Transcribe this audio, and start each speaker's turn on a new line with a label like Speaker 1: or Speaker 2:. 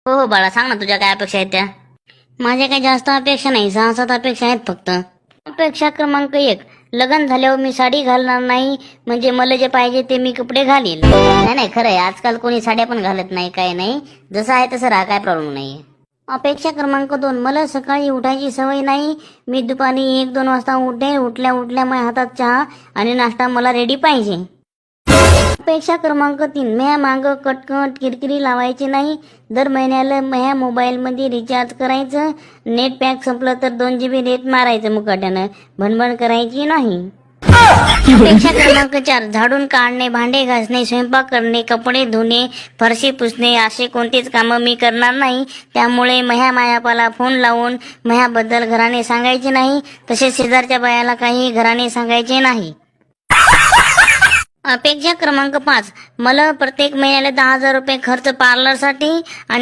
Speaker 1: हो हो बाळा, सांग ना तुझ्या काय अपेक्षा आहेत त्या. माझ्या काही जास्त अपेक्षा नाही, 6-7 अपेक्षा आहेत फक्त. अपेक्षा क्रमांक 1, लग्न झाल्यावर मी साडी घालणार नाही, म्हणजे मला जे पाहिजे ते मी कपडे घालीन. नाही नाही, खरं आहे, आजकाल कोणी साड्या पण घालत नाही, काय नाही, जसं आहे तसं राहा, काय प्रॉब्लेम नाही. अपेक्षा क्रमांक 2, मला सकाळी उठायची सवय नाही, मी दुपारी 1-2 वाजता उठे, उठल्या उठल्या माझ्या हातात चहा आणि नाश्ता मला रेडी पाहिजे. अपेक्षा क्रमांक 3, म्या माग कटकट किरकिरी लावायची नाही, दर महिन्याला माझ्या मोबाईलमध्ये रिचार्ज करायचं, नेट पॅक संपलं तर 2 GB नेट मारायचं मुकाट्यानं, भणभण करायची नाही. अपेक्षा क्रमांक 4, झाडून काढणे, भांडे घासणे, स्वयंपाक करणे, कपडे धुणे, फरशी पुसणे असे कोणतेच कामं मी करणार नाही, त्यामुळे माझ्या मायापाला फोन लावून माझ्याबद्दल घराने सांगायचे नाही, तसेच शेजारच्या बायाला काही घराने सांगायचे नाही. अपेक्षा क्रमांक 5, मला प्रत्येक महिन्याला 10,000 रुपये खर्च पार्लरसाठी आणि